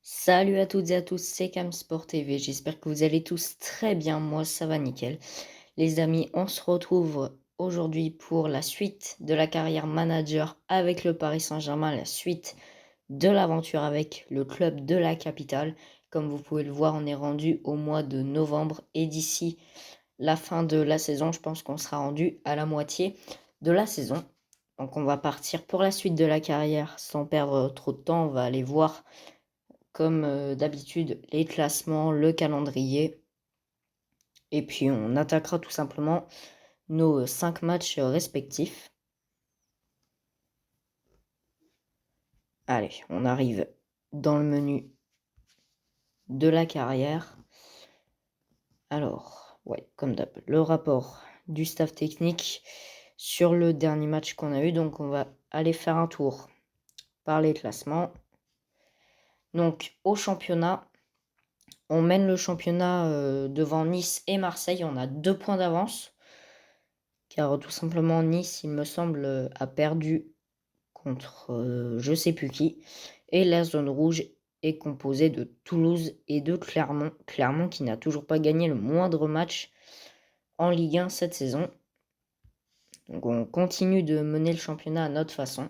Salut à toutes et à tous, c'est Camsport TV. J'espère que vous allez tous très bien. Moi, ça va nickel. Les amis, on se retrouve aujourd'hui pour la suite de la carrière manager avec le Paris Saint-Germain, la suite de l'aventure avec le club de la capitale. Comme vous pouvez le voir, on est rendu au mois de novembre et d'ici la fin de la saison, je pense qu'on sera rendu à la moitié de la saison. Donc on va partir pour la suite de la carrière sans perdre trop de temps. On va aller voir comme d'habitude, les classements, le calendrier. Et puis on attaquera tout simplement nos 5 matchs respectifs. Allez, on arrive dans le menu de la carrière. Alors, ouais, comme d'hab, le rapport du staff technique sur le dernier match qu'on a eu. Donc on va aller faire un tour par les classements. Donc au championnat, on mène le championnat devant Nice et Marseille. On a 2 points d'avance. Car tout simplement Nice, il me semble, a perdu contre je sais plus qui. Et la zone rouge est composée de Toulouse et de Clermont. Clermont qui n'a toujours pas gagné le moindre match en Ligue 1 cette saison. Donc on continue de mener le championnat à notre façon.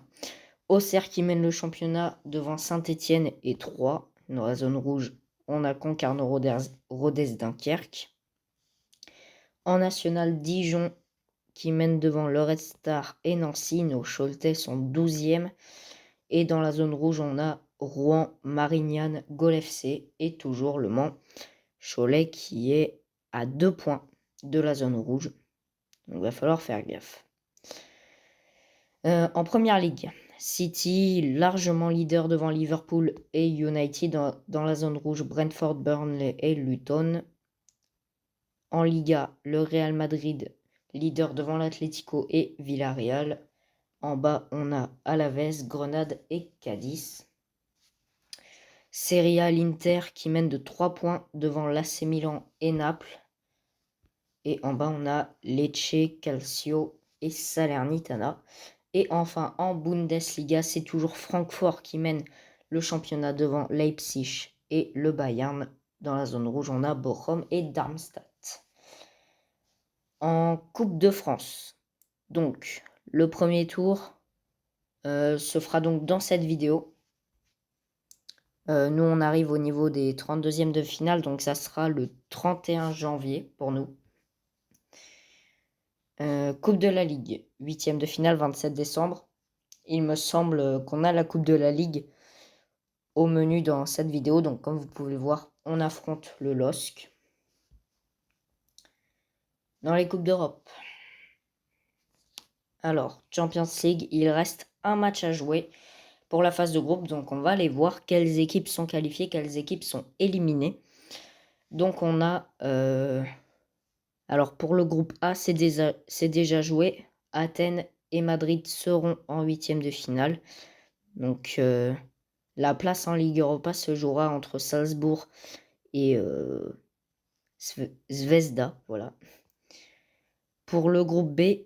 Auxerre qui mène le championnat devant Saint-Étienne et Troyes. Dans la zone rouge, on a Concarneau, Rodez, Dunkerque. En national, Dijon qui mène devant le Red Star et Nancy. Nos Choletais sont 12e. Et dans la zone rouge, on a Rouen, Marignane, Gol FC et toujours Le Mans. Cholet qui est à 2 points de la zone rouge. Donc il va falloir faire gaffe. En première ligue, City largement leader devant Liverpool et United. Dans la zone rouge, Brentford, Burnley et Luton. En Liga, le Real Madrid leader devant l'Atlético et Villarreal. En bas, on a Alaves, Grenade et Cadiz. Serie A, l'Inter qui mène de 3 points devant l'AC Milan et Naples. Et en bas, on a Lecce, Calcio et Salernitana. Et enfin, en Bundesliga, c'est toujours Francfort qui mène le championnat devant Leipzig et le Bayern. Dans la zone rouge, on a Bochum et Darmstadt. En Coupe de France, donc le premier tour se fera donc dans cette vidéo. Nous, on arrive au niveau des 32e de finale, donc ça sera le 31 janvier pour nous. Coupe de la Ligue, 8e de finale, 27 décembre. Il me semble qu'on a la Coupe de la Ligue au menu dans cette vidéo, donc comme vous pouvez le voir, on affronte le LOSC. Dans les Coupes d'Europe. Alors, Champions League, il reste un match à jouer pour la phase de groupe, donc on va aller voir quelles équipes sont qualifiées, quelles équipes sont éliminées. Donc on a... Alors pour le groupe A, c'est déjà joué. Athènes et Madrid seront en 8e de finale. Donc la place en Ligue Europa se jouera entre Salzbourg et Zvezda. Voilà. Pour le groupe B,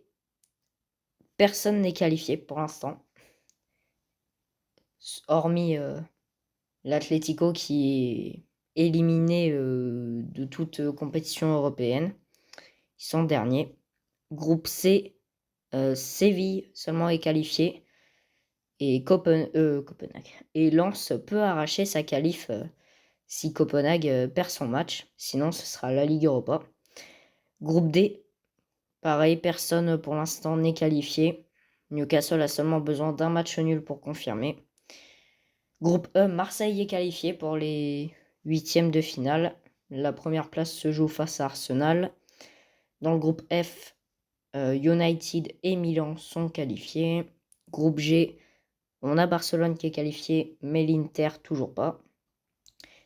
personne n'est qualifié pour l'instant. Hormis l'Atlético qui est éliminé de toute compétition européenne. Ils sont derniers. Groupe C, Séville seulement est qualifié. Et Copenhague. Et Lens peut arracher sa qualif si Copenhague perd son match. Sinon, ce sera la Ligue Europa. Groupe D, pareil, personne pour l'instant n'est qualifié. Newcastle a seulement besoin d'un match nul pour confirmer. Groupe E, Marseille est qualifié pour les 8e de finale. La première place se joue face à Arsenal. Dans le groupe F, United et Milan sont qualifiés. Groupe G, on a Barcelone qui est qualifié, mais l'Inter toujours pas.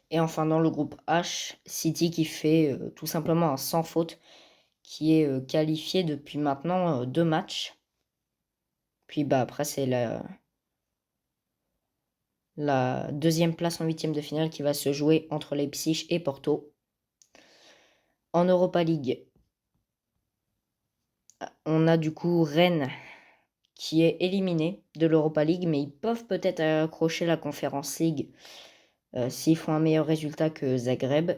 Et enfin dans le groupe H, City qui fait tout simplement un sans faute, qui est qualifié depuis maintenant 2 matchs. Puis après c'est la deuxième place en 8e de finale qui va se jouer entre Leipzig et Porto. En Europa League, on a du coup Rennes qui est éliminé de l'Europa League, mais ils peuvent peut-être accrocher la Conference League s'ils font un meilleur résultat que Zagreb.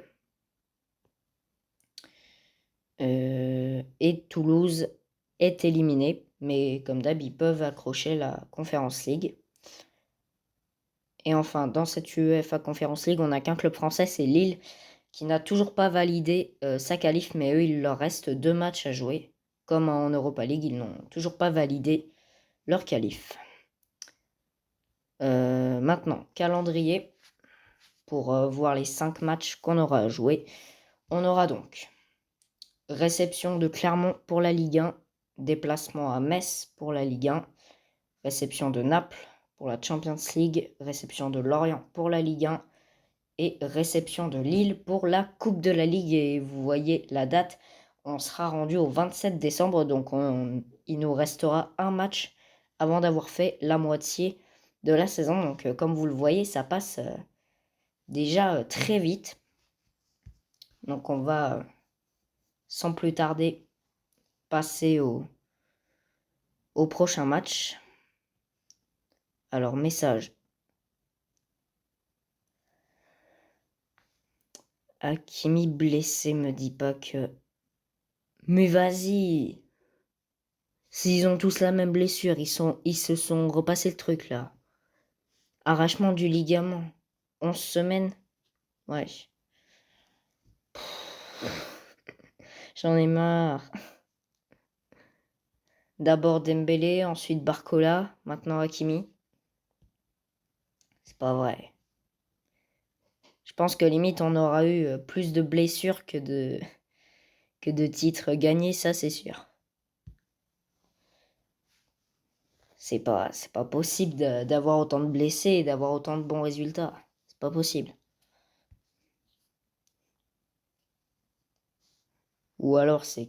Et Toulouse est éliminé, mais comme d'hab, ils peuvent accrocher la Conference League. Et enfin, dans cette UEFA Conference League, on n'a qu'un club français, c'est Lille, qui n'a toujours pas validé sa qualif, mais eux, il leur reste 2 matchs à jouer. Comme en Europa League, ils n'ont toujours pas validé leur qualif. Maintenant, calendrier, pour voir les 5 matchs qu'on aura à jouer. On aura donc réception de Clermont pour la Ligue 1, déplacement à Metz pour la Ligue 1, réception de Naples pour la Champions League, réception de Lorient pour la Ligue 1 et réception de Lille pour la Coupe de la Ligue. Et vous voyez la date, on sera rendu au 27 décembre, donc il nous restera un match avant d'avoir fait la moitié de la saison. Donc comme vous le voyez, ça passe déjà très vite. Donc on va sans plus tarder passer au prochain match. Alors, message. Hakimi blessé, me dit pas que... Mais vas-y. S'ils ont tous la même blessure, ils se sont repassé le truc là. Arrachement du ligament. 11 semaines. Ouais. J'en ai marre. D'abord Dembélé, ensuite Barcola, maintenant Hakimi. C'est pas vrai. Je pense que limite on aura eu plus de blessures que de titres gagnés, ça c'est sûr. C'est pas possible d'avoir autant de blessés et d'avoir autant de bons résultats. C'est pas possible. Ou alors c'est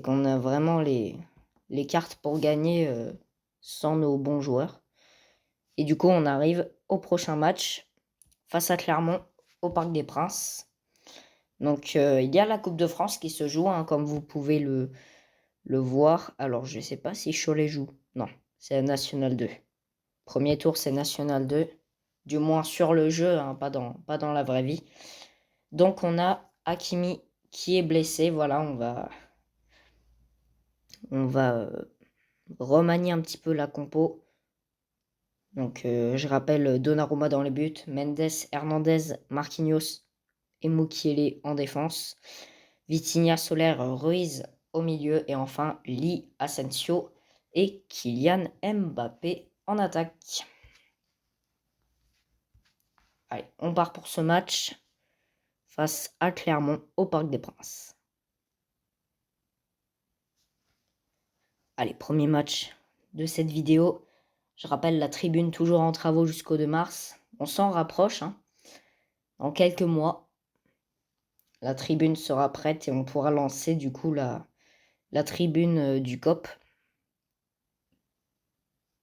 qu'on a vraiment les cartes pour gagner sans nos bons joueurs. Et du coup, on arrive au prochain match face à Clermont au Parc des Princes. Donc il y a la Coupe de France qui se joue, hein, comme vous pouvez le voir. Alors je sais pas si Cholet joue. Non, c'est National 2. Premier tour, c'est National 2. Du moins sur le jeu, hein, pas dans la vraie vie. Donc on a Hakimi qui est blessé. Voilà, on va remanier un petit peu la compo. Donc je rappelle Donnarumma dans les buts, Mendes, Hernandez, Marquinhos et Mukiele en défense. Vitinha, Soler, Ruiz au milieu. Et enfin Lee, Asensio et Kylian Mbappé en attaque. Allez, on part pour ce match face à Clermont au Parc des Princes. Allez, premier match de cette vidéo. Je rappelle la tribune toujours en travaux jusqu'au 2 mars. On s'en rapproche. Hein. Dans quelques mois, la tribune sera prête et on pourra lancer du coup la tribune du COP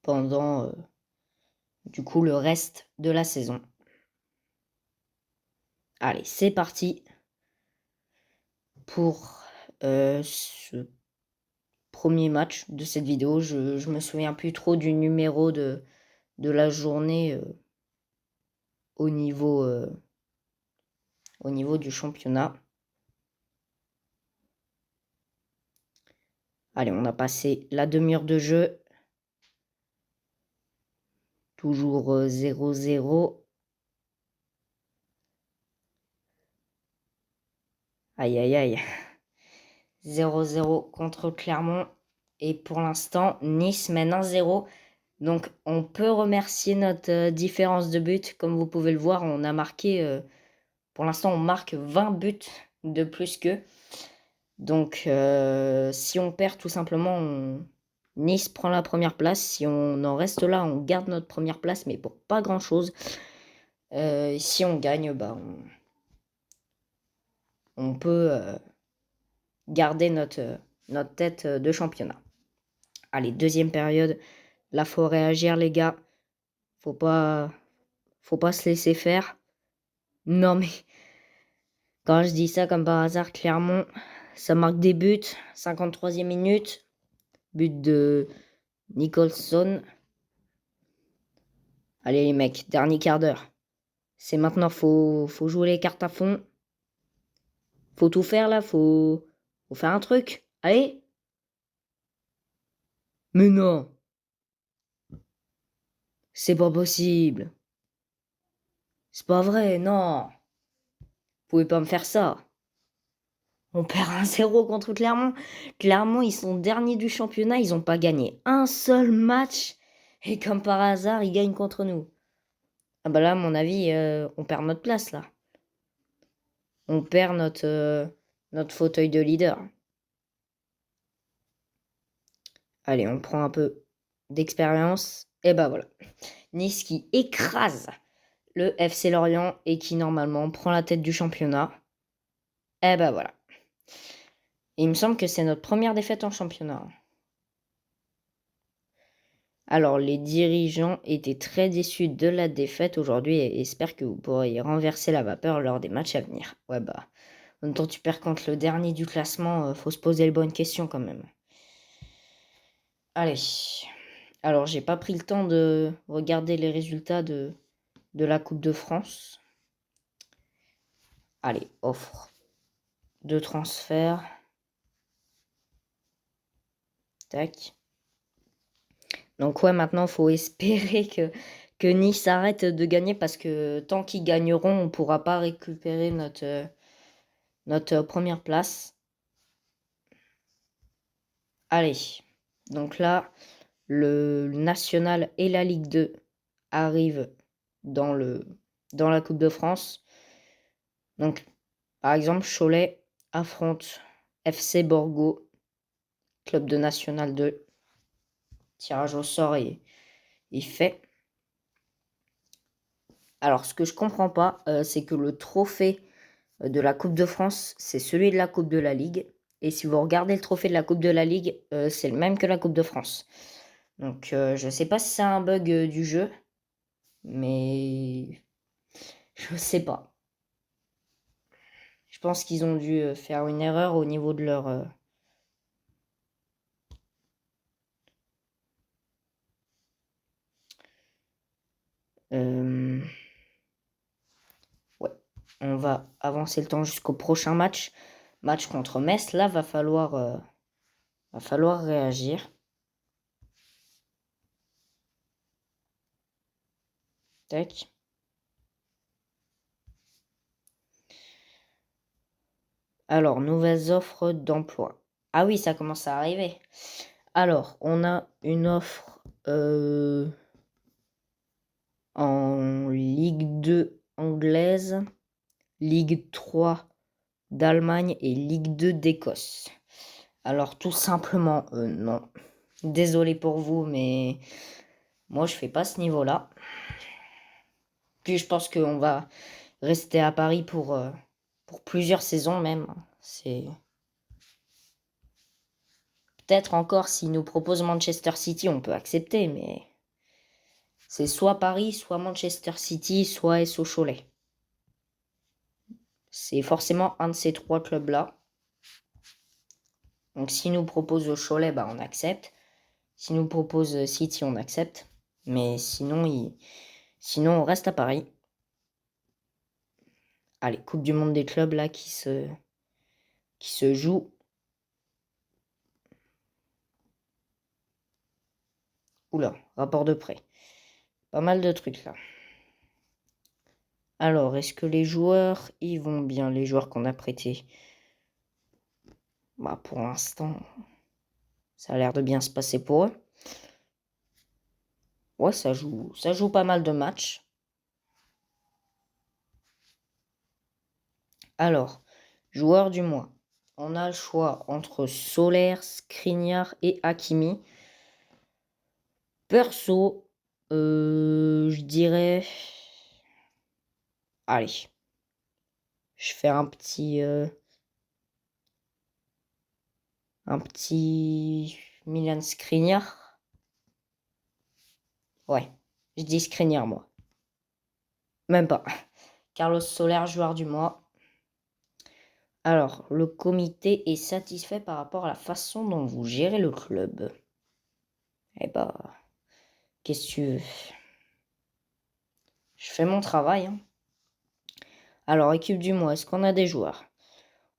pendant du coup le reste de la saison. Allez, c'est parti pour ce premier match de cette vidéo. Je me souviens plus trop du numéro de la journée au niveau du championnat. Allez, on a passé la demi-heure de jeu. Toujours 0-0. Aïe, aïe, aïe. 0-0 contre Clermont. Et pour l'instant, Nice mène 1-0. Donc, on peut remercier notre différence de but. Comme vous pouvez le voir, on a marqué... pour l'instant, on marque 20 buts de plus qu'eux. Donc, si on perd, tout simplement, Nice prend la première place. Si on en reste là, on garde notre première place, mais pour pas grand-chose. Si on gagne, bah, on peut garder notre tête de championnat. Allez, deuxième période. Là, faut réagir, les gars. Faut pas se laisser faire. Non, mais quand je dis ça, comme par hasard, Clermont, ça marque des buts. 53e minute. But de Nicholson. Allez les mecs, dernier quart d'heure. C'est maintenant, faut jouer les cartes à fond. Faut tout faire là, faut faire un truc. Allez. Mais non, c'est pas possible. C'est pas vrai, non. Vous pouvez pas me faire ça. On perd 1-0 contre Clermont. Clermont, ils sont derniers du championnat, ils ont pas gagné un seul match. Et comme par hasard, ils gagnent contre nous. Ah bah là, à mon avis, on perd notre place là. On perd notre fauteuil de leader. Allez, on prend un peu d'expérience. Et bah voilà. Nice qui écrase le FC Lorient et qui normalement prend la tête du championnat. Et bah voilà. Et il me semble que c'est notre première défaite en championnat. Alors, les dirigeants étaient très déçus de la défaite aujourd'hui et espèrent que vous pourrez renverser la vapeur lors des matchs à venir. Ouais, bah, en même temps, tu perds contre le dernier du classement, faut se poser les bonnes questions quand même. Allez. Alors, j'ai pas pris le temps de regarder les résultats de la Coupe de France. Allez, offre de transfert. Tac. Donc ouais, maintenant, il faut espérer que Nice arrête de gagner parce que tant qu'ils gagneront, on ne pourra pas récupérer notre première place. Allez, donc là, le National et la Ligue 2 arrivent dans la Coupe de France. Donc, par exemple, Cholet affronte FC Borgo, club de National 2. Tirage au sort est fait. Alors, ce que je comprends pas, c'est que le trophée de la Coupe de France, c'est celui de la Coupe de la Ligue. Et si vous regardez le trophée de la Coupe de la Ligue, c'est le même que la Coupe de France. Donc, je sais pas si c'est un bug du jeu, mais je sais pas. Je pense qu'ils ont dû faire une erreur au niveau de leur... Ouais, on va avancer le temps jusqu'au prochain match. Match contre Metz, là, va falloir réagir. Tac. Alors, nouvelles offres d'emploi. Ah oui, ça commence à arriver. Alors, on a une offre en Ligue 2 anglaise, Ligue 3 d'Allemagne et Ligue 2 d'Écosse. Alors, tout simplement, non. Désolé pour vous, mais moi, je fais pas ce niveau-là. Puis, je pense qu'on va rester à Paris pour plusieurs saisons même. C'est... Peut-être encore, s'ils nous proposent Manchester City, on peut accepter, mais c'est soit Paris, soit Manchester City, soit SO Cholet. C'est forcément un de ces trois clubs-là. Donc, s'ils nous proposent Cholet, bah, on accepte. S'ils nous proposent City, on accepte. Mais sinon, sinon, on reste à Paris. Allez, Coupe du Monde des clubs, là, qui se joue. Oula, rapport de prêt. Pas mal de trucs, là. Alors, est-ce que les joueurs, ils vont bien, les joueurs qu'on a prêtés? Bah, pour l'instant, ça a l'air de bien se passer pour eux. Ouais, ça joue pas mal de matchs. Alors, joueur du mois. On a le choix entre Solaire, Skriniar et Hakimi. Perso, je dirais... Allez, je fais un petit Milan Skriniar. Ouais, je dis Skriniar, moi. Même pas. Carlos Soler, joueur du mois. Alors, le comité est satisfait par rapport à la façon dont vous gérez le club. Eh bah, qu'est-ce que tu veux? Je fais mon travail, hein. Alors, équipe du mois, est-ce qu'on a des joueurs?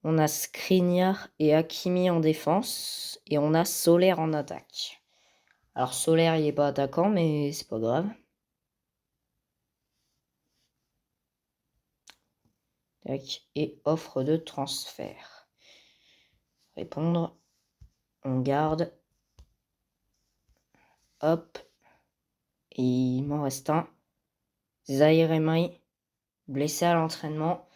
On a Skriniar et Hakimi en défense. Et on a Solaire en attaque. Alors, Solaire, il n'est pas attaquant, mais c'est pas grave. Tac. Et offre de transfert. Répondre. On garde. Hop. Et il m'en reste un. Zaire Emery, blessé à l'entraînement.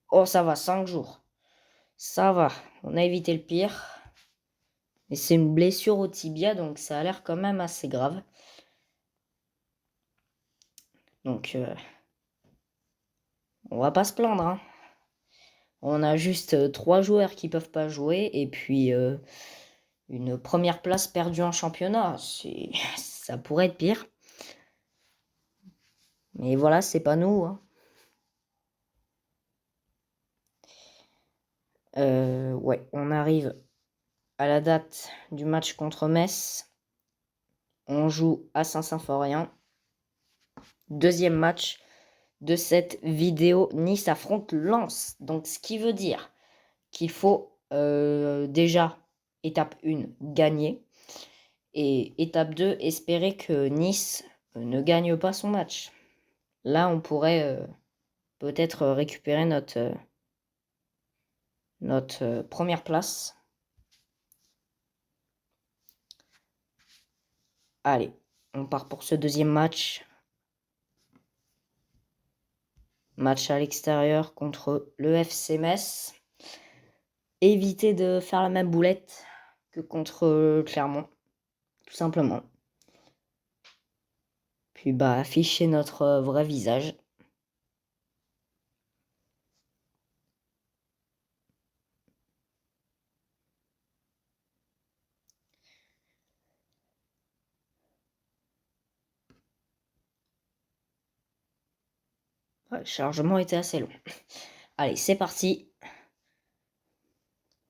Oh, ça va, 5 jours. Ça va, on a évité le pire. Mais c'est une blessure au tibia, donc ça a l'air quand même assez grave. Donc, on va pas se plaindre, hein. On a juste 3 joueurs qui peuvent pas jouer et puis une première place perdue en championnat. Ça pourrait être pire. Mais voilà, c'est pas nous, hein. Ouais, on arrive à la date du match contre Metz. On joue à Saint-Symphorien. Deuxième match de cette vidéo. Nice affronte Lens. Donc, ce qui veut dire qu'il faut déjà, étape 1, gagner. Et étape 2, espérer que Nice ne gagne pas son match. Là, on pourrait peut-être récupérer notre première place. Allez, on part pour ce deuxième match. Match à l'extérieur contre le FC Metz. Éviter de faire la même boulette que contre Clermont, tout simplement. Puis afficher notre vrai visage. Ouais, le chargement était assez long. Allez, c'est parti.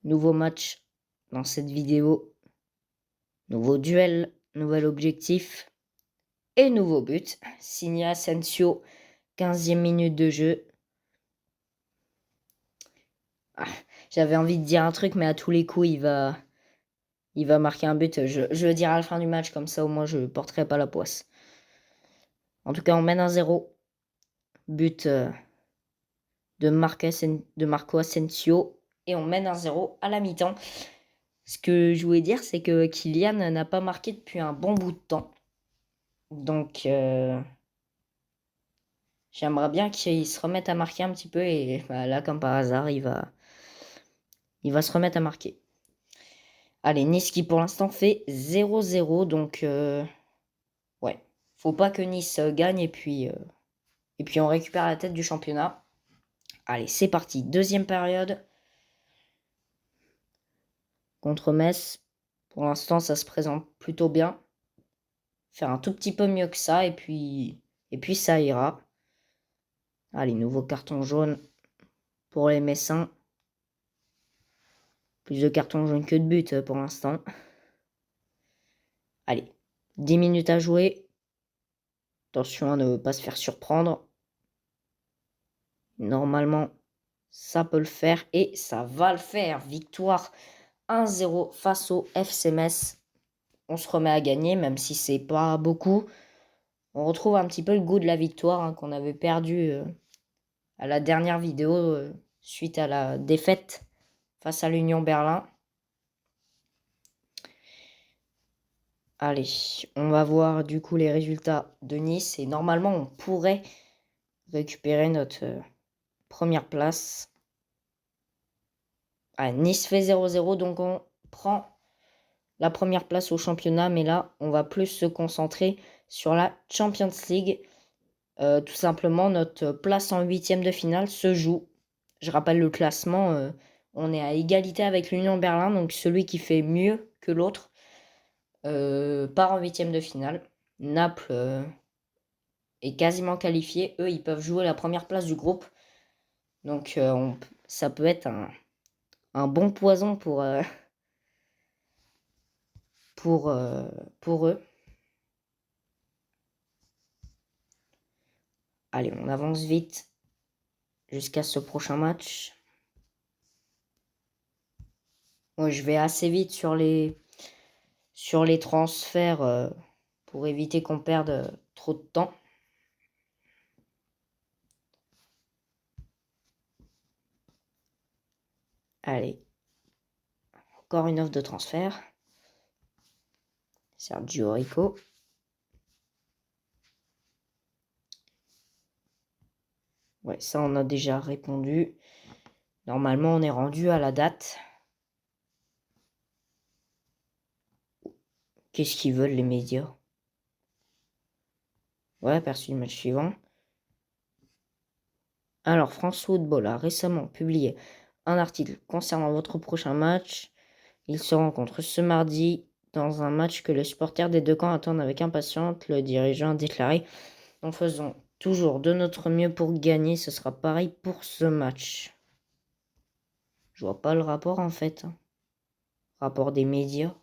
Nouveau match dans cette vidéo. Nouveau duel, nouvel objectif et nouveau but. Signé Asensio, 15e minute de jeu. J'avais envie de dire un truc, mais à tous les coups, il va marquer un but. Je le dirai à la fin du match, comme ça au moins je ne porterai pas la poisse. En tout cas, on mène 1-0. But de Marco Asensio. Et on mène 1-0 à la mi-temps. Ce que je voulais dire, c'est que Kylian n'a pas marqué depuis un bon bout de temps. Donc, j'aimerais bien qu'il se remette à marquer un petit peu. Et là, comme par hasard, il va se remettre à marquer. Allez, Nice qui pour l'instant fait 0-0. Donc, ouais, faut pas que Nice gagne. Et puis on récupère la tête du championnat. Allez, c'est parti. Deuxième période. Contre Metz. Pour l'instant, ça se présente plutôt bien. Faire un tout petit peu mieux que ça. Et puis ça ira. Allez, nouveau carton jaune pour les Messins. Plus de cartons jaunes que de buts pour l'instant. Allez, 10 minutes à jouer. Attention à ne pas se faire surprendre. Normalement, ça peut le faire et ça va le faire. Victoire 1-0 face au FC Metz. On se remet à gagner, même si c'est pas beaucoup. On retrouve un petit peu le goût de la victoire qu'on avait perdu à la dernière vidéo suite à la défaite face à l'Union Berlin. Allez, on va voir du coup les résultats de Nice et normalement on pourrait récupérer notre première place. Ah, Nice fait 0-0, donc on prend la première place au championnat, mais là on va plus se concentrer sur la Champions League. Tout simplement, notre place en 8e de finale se joue. Je rappelle le classement, on est à égalité avec l'Union Berlin, donc celui qui fait mieux que l'autre part en 8e de finale. Naples est quasiment qualifié. Eux, ils peuvent jouer la première place du groupe. Donc, ça peut être un bon poison pour eux. Allez, on avance vite jusqu'à ce prochain match. Moi, je vais assez vite sur les transferts pour éviter qu'on perde trop de temps. Allez, encore une offre de transfert. Sergio Rico. Ouais, ça on a déjà répondu. Normalement, on est rendu à la date. Qu'est-ce qu'ils veulent les médias? Ouais, aperçu du match suivant. Alors, France Football a récemment publié un article concernant votre prochain match. Ils se rencontrent ce mardi dans un match que les supporters des deux camps attendent avec impatience. Le dirigeant a déclaré: nous faisons toujours de notre mieux pour gagner. Ce sera pareil pour ce match. Je vois pas le rapport en fait. Rapport des médias.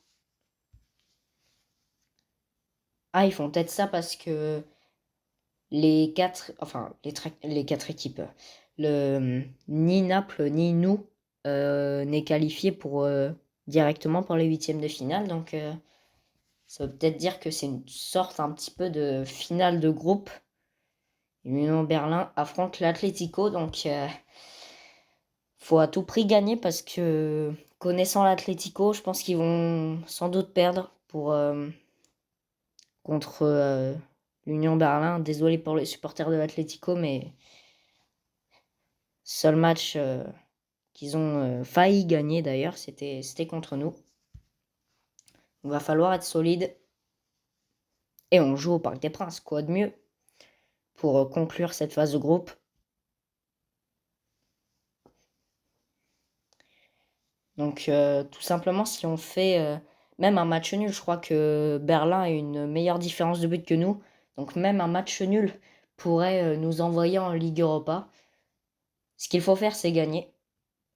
Ah, ils font peut-être ça parce que les quatre équipes, ni Naples ni nous n'est qualifié directement pour les huitièmes de finale. Donc ça veut peut-être dire que c'est une sorte un petit peu de finale de groupe. L'Union Berlin affronte l'Atlético, donc faut à tout prix gagner parce que connaissant l'Atlético, je pense qu'ils vont sans doute perdre contre l'Union Berlin. Désolé pour les supporters de l'Atlético, mais seul match qu'ils ont failli gagner d'ailleurs, c'était contre nous. Il va falloir être solide. Et on joue au Parc des Princes, quoi de mieux pour conclure cette phase de groupe. Donc tout simplement, si on fait même un match nul, je crois que Berlin a une meilleure différence de but que nous. Donc même un match nul pourrait nous envoyer en Ligue Europa. Ce qu'il faut faire, c'est gagner.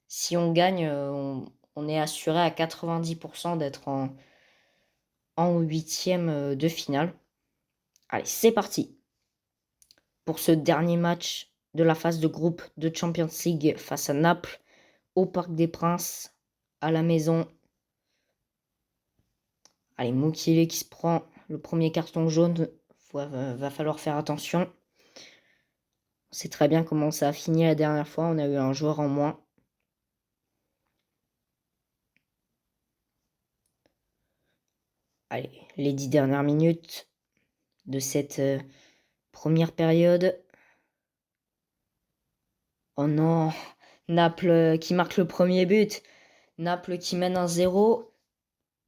Si on gagne, on est assuré à 90% d'être en huitième de finale. Allez, c'est parti pour ce dernier match de la phase de groupe de Champions League face à Naples au Parc des Princes à la maison. Allez, Mukiele qui se prend le premier carton jaune. Va falloir faire attention. On sait très bien comment ça a fini la dernière fois. On a eu un joueur en moins. Allez, les 10 dernières minutes de cette première période. Oh non, Naples qui marque le premier but. Naples qui mène 1-0.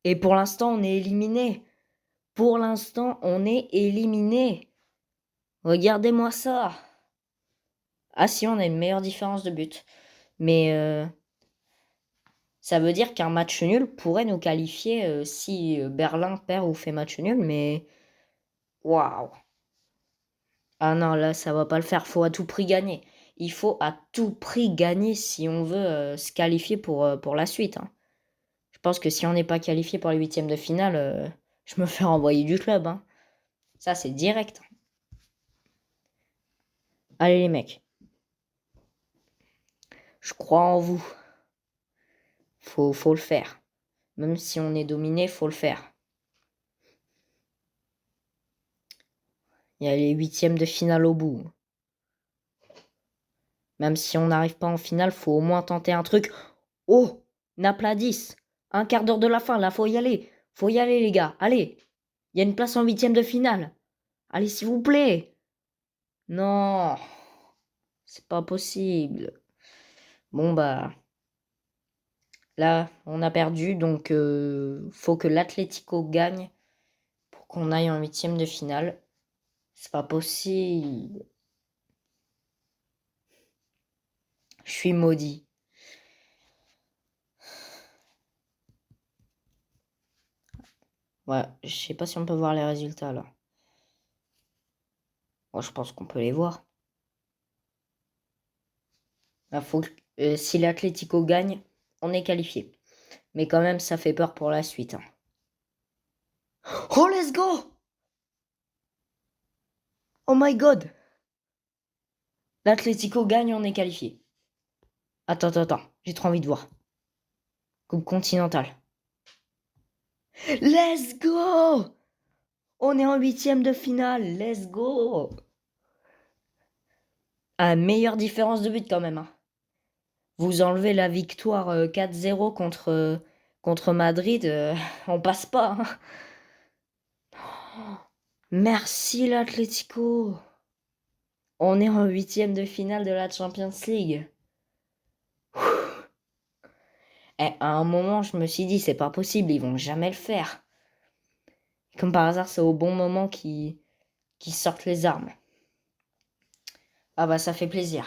Et pour l'instant, on est éliminé. Pour l'instant, on est éliminé. Regardez-moi ça. Ah si, on a une meilleure différence de but. Mais ça veut dire qu'un match nul pourrait nous qualifier si Berlin perd ou fait match nul. Mais waouh. Ah non, là, ça va pas le faire. Faut à tout prix gagner. Il faut à tout prix gagner si on veut se qualifier pour la suite. Hein. Je pense que si on n'est pas qualifié pour les huitièmes de finale, je me fais renvoyer du club. Hein. Ça, c'est direct. Allez les mecs. Je crois en vous. Faut le faire. Même si on est dominé, faut le faire. Il y a les huitièmes de finale au bout. Même si on n'arrive pas en finale, faut au moins tenter un truc. Oh, Naples à 10. Un quart d'heure de la fin, là, faut y aller. Faut y aller, les gars. Allez. Il y a une place en huitième de finale. Allez, s'il vous plaît. Non. C'est pas possible. Bon, bah. Là, on a perdu, donc faut que l'Atlético gagne pour qu'on aille en huitième de finale. C'est pas possible. Je suis maudit. Ouais, je sais pas si on peut voir les résultats là. Moi, je pense qu'on peut les voir. Si l'Atlético gagne, on est qualifié. Mais quand même, ça fait peur pour la suite. Hein. Oh, let's go! Oh my god! L'Atlético gagne, on est qualifié. Attends, j'ai trop envie de voir. Coupe continentale. Let's go! On est en 8e de finale, let's go! Ah, meilleure différence de but quand même. Hein. Vous enlevez la victoire 4-0 contre Madrid, on passe pas. Hein. Merci l'Atlético. On est en 8e de finale de la Champions League. Et à un moment, je me suis dit, c'est pas possible, ils vont jamais le faire. Comme par hasard, c'est au bon moment qu'ils sortent les armes. Ah bah ça fait plaisir.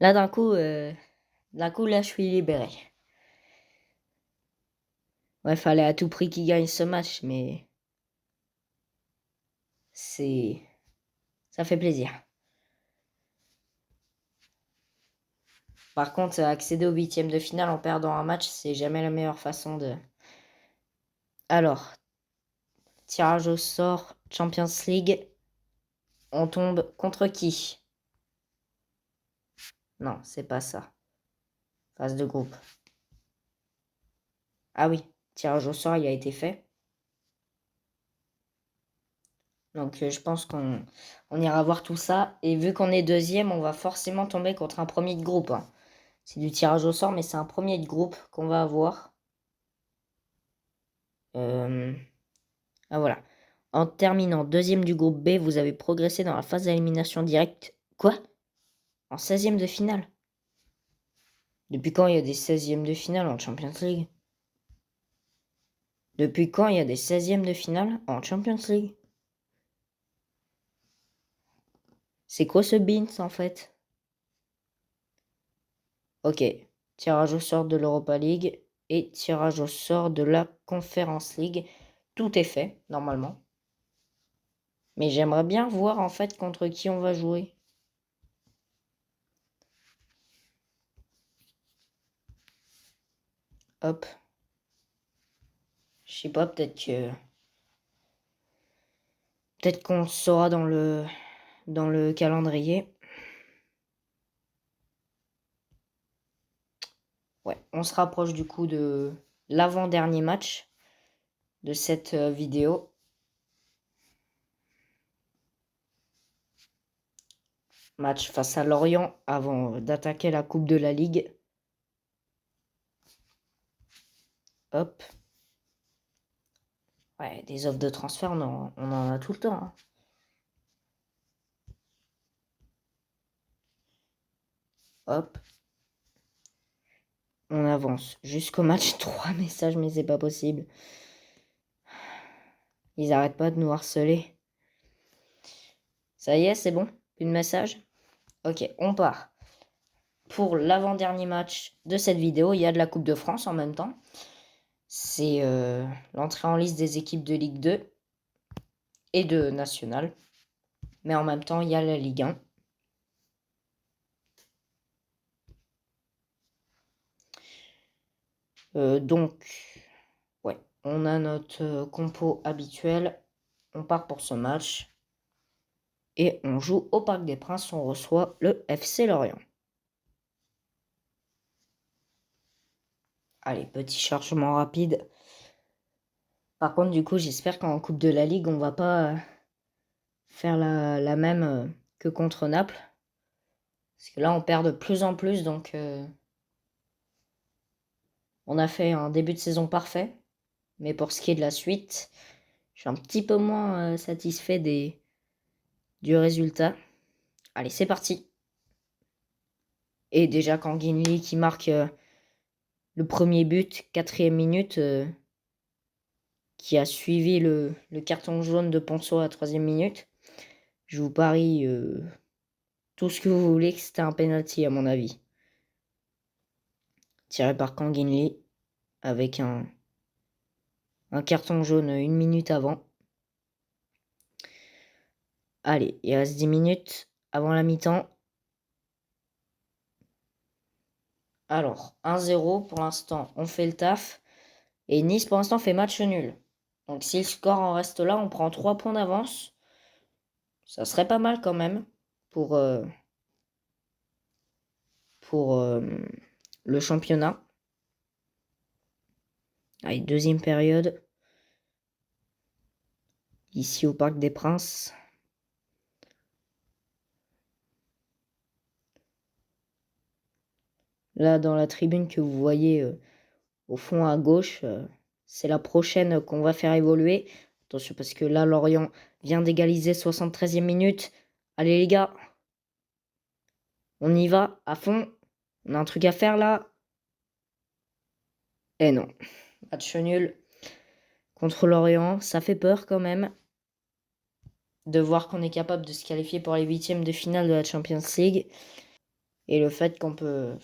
Là d'un coup, là je suis libéré. Ouais, fallait à tout prix qu'ils gagnent ce match, mais ça fait plaisir. Par contre, accéder au 8e de finale en perdant un match, c'est jamais la meilleure façon de. Alors, tirage au sort, Champions League. On tombe contre qui? Non, c'est pas ça. Phase de groupe. Ah oui, tirage au sort, il a été fait. Donc je pense qu'on ira voir tout ça. Et vu qu'on est deuxième, on va forcément tomber contre un premier de groupe. Hein. C'est du tirage au sort, mais c'est un premier de groupe qu'on va avoir. Ah voilà. En terminant deuxième du groupe B, vous avez progressé dans la phase d'élimination directe. Quoi? En 16e de finale? Depuis quand il y a des 16e de finale en Champions League? Depuis quand il y a des 16e de finale en Champions League? C'est quoi ce Beans en fait? Ok. Tirage au sort de l'Europa League et tirage au sort de la Conference League. Tout est fait, normalement. Mais j'aimerais bien voir en fait contre qui on va jouer. Hop. Je sais pas, peut-être qu'on le saura dans le calendrier. Ouais, on se rapproche du coup de l'avant-dernier match de cette vidéo. Match face à Lorient avant d'attaquer la Coupe de la Ligue. Hop. Ouais, des offres de transfert, on en a tout le temps. Hein. Hop. On avance jusqu'au match. 3 messages, mais c'est pas possible. Ils arrêtent pas de nous harceler. Ça y est, c'est bon? Plus de message? Ok, on part. Pour l'avant-dernier match de cette vidéo, il y a de la Coupe de France en même temps. C'est l'entrée en liste des équipes de Ligue 2 et de National. Mais en même temps, il y a la Ligue 1. Donc, ouais, on a notre compo habituel. On part pour ce match. Et on joue au Parc des Princes. On reçoit le FC Lorient. Allez, petit chargement rapide. Par contre, du coup, j'espère qu'en Coupe de la Ligue, on va pas faire la même que contre Naples. Parce que là, on perd de plus en plus. Donc, on a fait un début de saison parfait. Mais pour ce qui est de la suite, je suis un petit peu moins satisfait du résultat. Allez, c'est parti. Et déjà, Kangin Lee qui marque le premier but, 4e minute, qui a suivi le carton jaune de Ponceau à 3e minute. Je vous parie tout ce que vous voulez que c'était un penalty à mon avis. Tiré par Kangin Lee avec un carton jaune 1 minute avant. Allez, il reste 10 minutes avant la mi-temps. Alors, 1-0 pour l'instant, on fait le taf. Et Nice pour l'instant fait match nul. Donc si le score en reste là, on prend 3 points d'avance Ça serait pas mal quand même pour le championnat. Allez, deuxième période. Ici au Parc des Princes. Là, dans la tribune que vous voyez au fond à gauche, c'est la prochaine qu'on va faire évoluer. Attention, parce que là, Lorient vient d'égaliser 73e minute. Allez les gars, on y va à fond. On a un truc à faire là. Eh non, match nul contre Lorient. Ça fait peur quand même de voir qu'on est capable de se qualifier pour les huitièmes de finale de la Champions League. Et le fait qu'on peut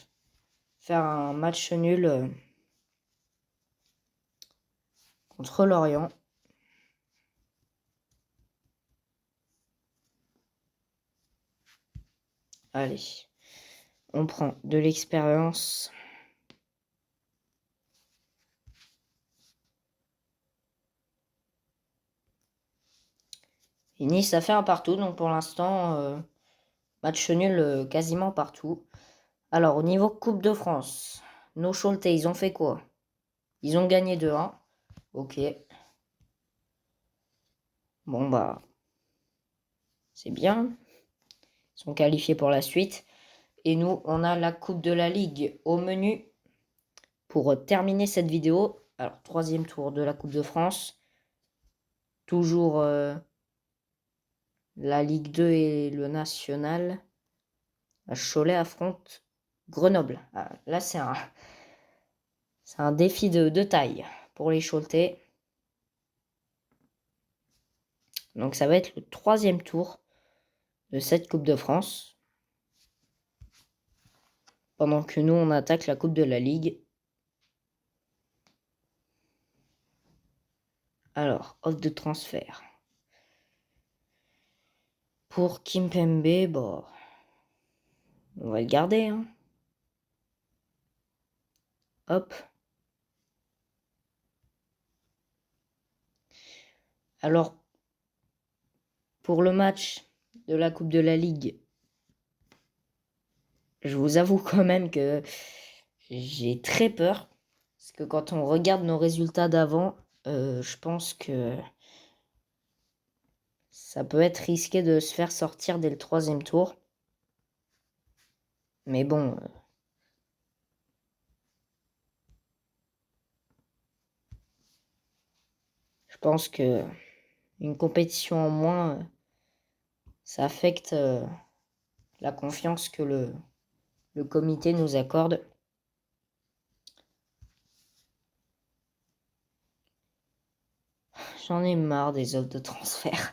faire un match nul contre Lorient. Allez, on prend de l'expérience. Et Nice a fait un partout, donc pour l'instant, match nul quasiment partout. Alors, au niveau Coupe de France, nos Choletais, ils ont fait quoi? Ils ont gagné 2-1. Ok. Bon, bah, c'est bien. Ils sont qualifiés pour la suite. Et nous, on a la Coupe de la Ligue au menu pour terminer cette vidéo. Alors, troisième tour de la Coupe de France. Toujours la Ligue 2 et le National. Cholet affronte Grenoble. Ah, là, c'est un défi de taille pour les Choletais. Donc, ça va être le troisième tour de cette Coupe de France. Pendant que nous, on attaque la Coupe de la Ligue. Alors, offre de transfert. Pour Kimpembe, bon, on va le garder. Hein. Hop. Alors, pour le match de la Coupe de la Ligue, je vous avoue quand même que j'ai très peur. Parce que quand on regarde nos résultats d'avant, je pense que ça peut être risqué de se faire sortir dès le troisième tour. Mais bon. Je pense que une compétition en moins, ça affecte la confiance que le comité nous accorde. J'en ai marre des offres de transfert.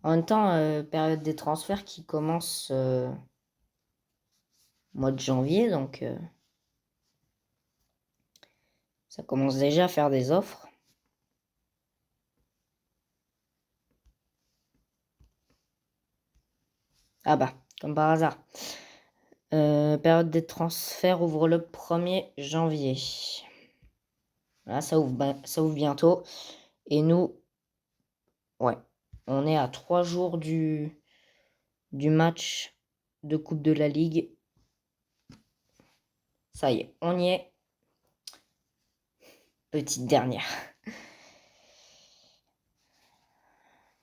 En même temps, période des transferts qui commence mois de janvier, donc ça commence déjà à faire des offres. Ah bah, comme par hasard. Période des transferts ouvre le 1er janvier. Là, ça ouvre bientôt. Et nous, ouais, on est à 3 jours du match de Coupe de la Ligue. Ça y est, on y est. Petite dernière.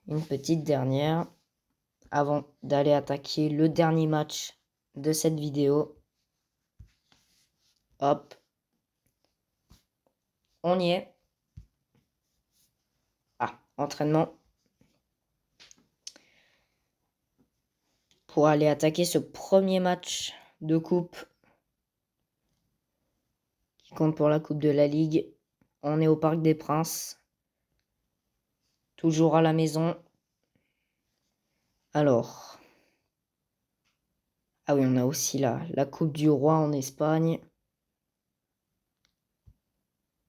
Une petite dernière avant d'aller attaquer le dernier match de cette vidéo. Hop. On y est. Ah, entraînement. Pour aller attaquer ce premier match de coupe qui compte pour la Coupe de la Ligue. On est au Parc des Princes. Toujours à la maison. Alors. Ah oui, on a aussi la Coupe du Roi en Espagne.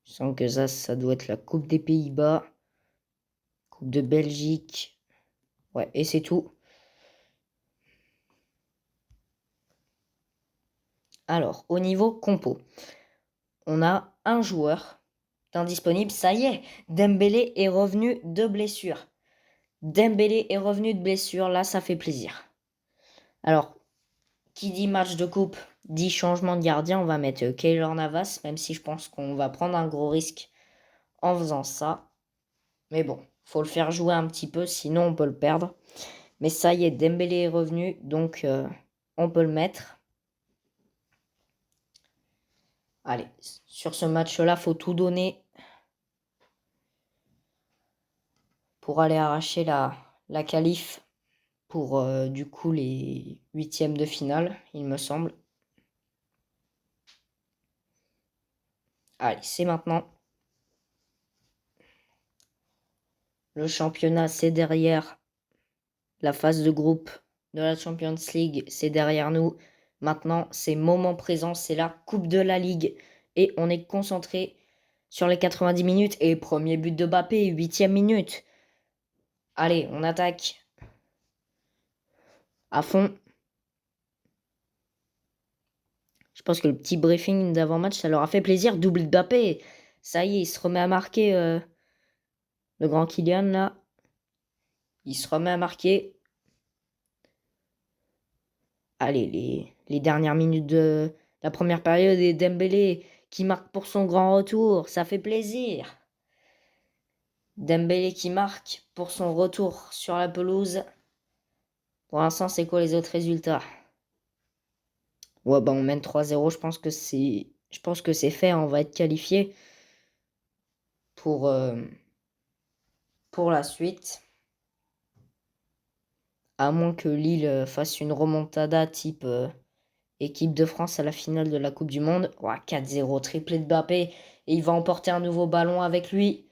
Je sens que ça doit être la Coupe des Pays-Bas. Coupe de Belgique. Ouais, et c'est tout. Alors, au niveau compo, on a un joueur d'indisponible. Ça y est, Dembélé est revenu de blessure. Dembélé est revenu de blessure, là ça fait plaisir. Alors, qui dit match de coupe, dit changement de gardien, on va mettre Keylor Navas, même si je pense qu'on va prendre un gros risque en faisant ça. Mais bon, faut le faire jouer un petit peu, sinon on peut le perdre. Mais ça y est, Dembélé est revenu, donc on peut le mettre. Allez, sur ce match-là, faut tout donner pour aller arracher la qualif pour du coup les huitièmes de finale, il me semble. Allez, c'est maintenant. Le championnat, c'est derrière. La phase de groupe de la Champions League, c'est derrière nous. Maintenant, c'est moment présent, c'est la Coupe de la Ligue. Et on est concentré sur les 90 minutes. Et premier but de Mbappé, 8e minute. Allez, on attaque. À fond. Je pense que le petit briefing d'avant-match, ça leur a fait plaisir. Double de Mbappé. Ça y est, il se remet à marquer. Le grand Kylian, là. Il se remet à marquer. Allez, les dernières minutes de la première période et Dembélé qui marque pour son grand retour. Ça fait plaisir. Dembélé qui marque pour son retour sur la pelouse. Pour l'instant, c'est quoi les autres résultats? Ouais, bah on mène 3-0. Je pense que c'est fait. On va être qualifié pour la suite. À moins que Lille fasse une remontada type équipe de France à la finale de la Coupe du Monde. Ouais, 4-0, triplé de Mbappé. Et il va emporter un nouveau ballon avec lui.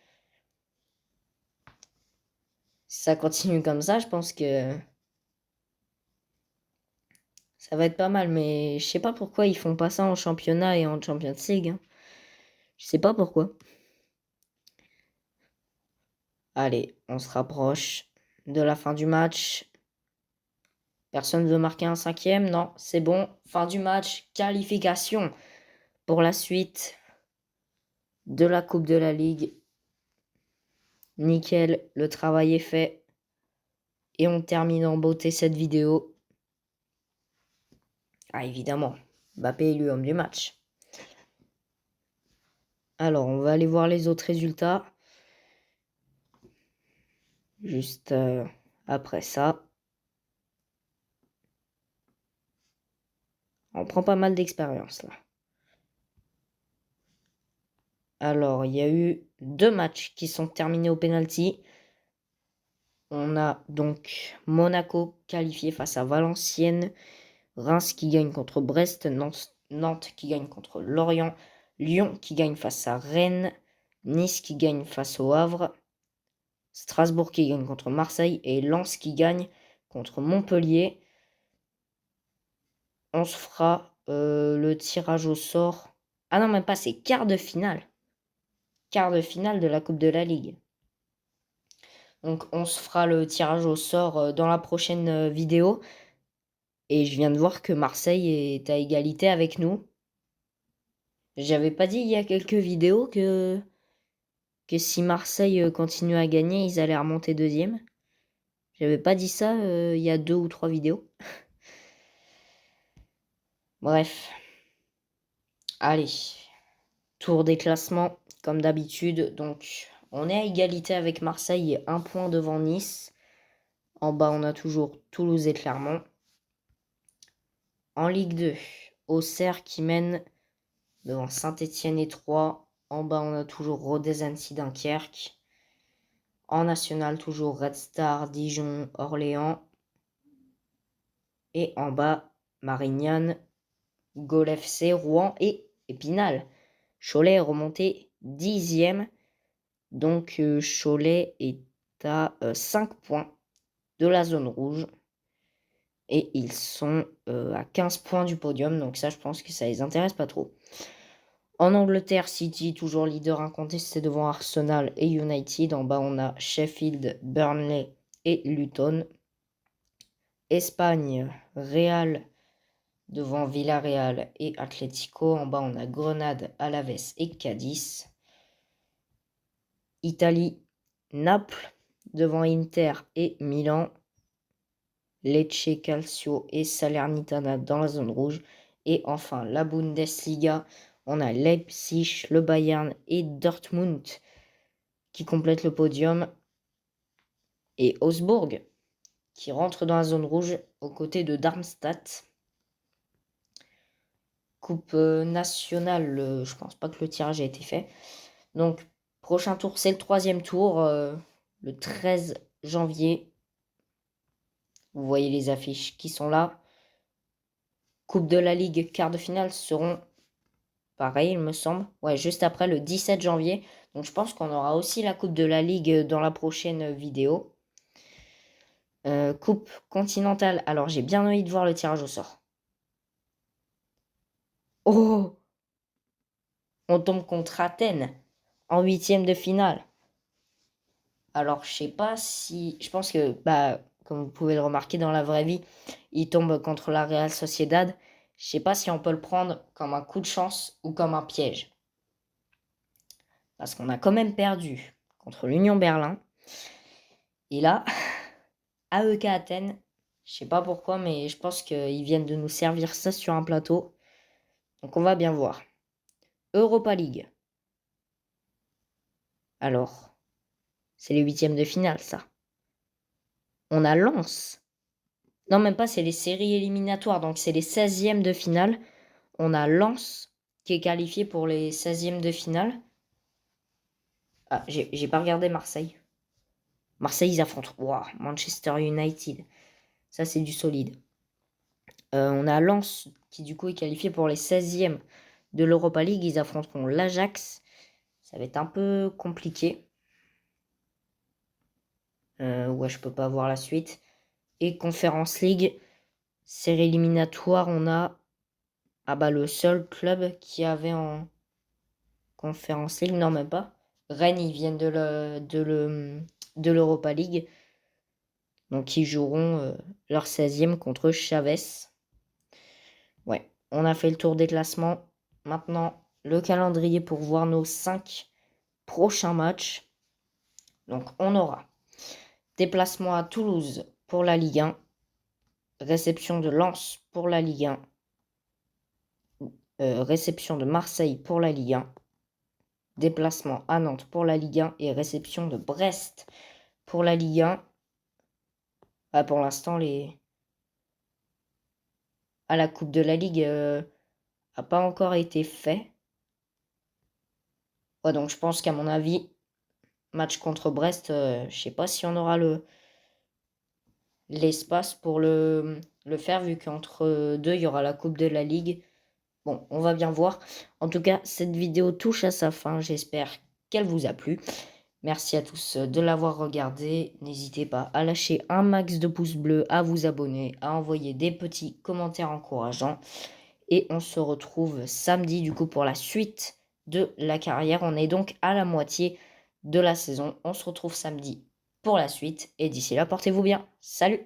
Si ça continue comme ça, je pense que ça va être pas mal. Mais je sais pas pourquoi ils font pas ça en championnat et en Champions League. Hein. Je sais pas pourquoi. Allez, on se rapproche de la fin du match. Personne veut marquer un cinquième? Non, c'est bon. Fin du match, qualification pour la suite de la Coupe de la Ligue. Nickel, le travail est fait. Et on termine en beauté cette vidéo. Ah, évidemment, Mbappé est élu homme du match. Alors, on va aller voir les autres résultats. Juste après ça. On prend pas mal d'expérience là. Alors, il y a eu 2 matchs qui sont terminés au penalty. On a donc Monaco qualifié face à Valenciennes, Reims qui gagne contre Brest, Nantes qui gagne contre Lorient, Lyon qui gagne face à Rennes, Nice qui gagne face au Havre, Strasbourg qui gagne contre Marseille et Lens qui gagne contre Montpellier. On se fera le tirage au sort. Ah non, même pas, c'est quart de finale. Quart de finale de la Coupe de la Ligue. Donc on se fera le tirage au sort dans la prochaine vidéo. Et je viens de voir que Marseille est à égalité avec nous. J'avais pas dit il y a quelques vidéos que si Marseille continue à gagner, ils allaient remonter deuxième. J'avais pas dit ça il y a 2 ou 3 vidéos. Bref. Allez. Tour des classements, comme d'habitude. Donc, on est à égalité avec Marseille et 1 point devant Nice. En bas, on a toujours Toulouse et Clermont. En Ligue 2, Auxerre qui mène devant Saint-Étienne et Troyes. En bas, on a toujours Rodez Annecy Dunkerque. En national, toujours Red Star, Dijon, Orléans. Et en bas, Marignane, Gol FC, Rouen et Épinal. Cholet est remonté 10e. Donc Cholet est à 5 points de la zone rouge. Et ils sont à 15 points du podium. Donc ça, je pense que ça les intéresse pas trop. En Angleterre, City, toujours leader incontesté devant Arsenal et United. En bas, on a Sheffield, Burnley et Luton. Espagne, Real devant Villarreal et Atlético. En bas, on a Grenade, Alaves et Cadiz. Italie, Naples devant Inter et Milan. Lecce, Calcio et Salernitana dans la zone rouge. Et enfin, la Bundesliga, on a Leipzig, le Bayern et Dortmund qui complètent le podium. Et Augsbourg qui rentre dans la zone rouge aux côtés de Darmstadt. Coupe nationale, je pense pas que le tirage a été fait. Donc, prochain tour, c'est le 3e tour, le 13 janvier. Vous voyez les affiches qui sont là. Coupe de la Ligue, quart de finale seront pareil, il me semble. Ouais, juste après le 17 janvier. Donc, je pense qu'on aura aussi la Coupe de la Ligue dans la prochaine vidéo. Coupe continentale. Alors, j'ai bien envie de voir le tirage au sort. Oh! On tombe contre Athènes en 8e de finale. Alors, je sais pas si... Je pense que, comme vous pouvez le remarquer dans la vraie vie, il tombe contre la Real Sociedad. Je sais pas si on peut le prendre comme un coup de chance ou comme un piège. Parce qu'on a quand même perdu contre l'Union Berlin. Et là, AEK Athènes, je sais pas pourquoi, mais je pense qu'ils viennent de nous servir ça sur un plateau. Donc on va bien voir. Europa League. Alors, c'est les 8e de finale, ça. On a Lens. Non, même pas, c'est les séries éliminatoires. Donc c'est les 16e de finale. On a Lens qui est qualifié pour les 16e de finale. Ah, j'ai pas regardé Marseille. Marseille, ils affrontent Manchester United. Ça, c'est du solide. On a Lens qui, du coup, est qualifié pour les 16e de l'Europa League. Ils affronteront l'Ajax. Ça va être un peu compliqué. Ouais, je peux pas voir la suite. Et Conference League, série éliminatoire, on a le seul club qui avait en Conference League, non même pas. Rennes, ils viennent de l'Europa League. Donc ils joueront leur 16e contre Chavez. Ouais, on a fait le tour des classements. Maintenant, le calendrier pour voir nos 5 prochains matchs. Donc on aura déplacement à Toulouse pour la Ligue 1. Réception de Lens pour la Ligue 1. Réception de Marseille pour la Ligue 1. Déplacement à Nantes pour la Ligue 1 et réception de Brest pour la Ligue 1. Pour l'instant, la Coupe de la Ligue n'a pas encore été fait. Ouais, donc je pense qu'à mon avis, match contre Brest, je sais pas si on aura l'espace pour le faire, vu qu'entre deux, il y aura la Coupe de la Ligue. Bon, on va bien voir. En tout cas, cette vidéo touche à sa fin. J'espère qu'elle vous a plu. Merci à tous de l'avoir regardé. N'hésitez pas à lâcher un max de pouces bleus, à vous abonner, à envoyer des petits commentaires encourageants. Et on se retrouve samedi du coup pour la suite de la carrière. On est donc à la moitié de la saison. On se retrouve samedi pour la suite. Et d'ici là, portez-vous bien. Salut!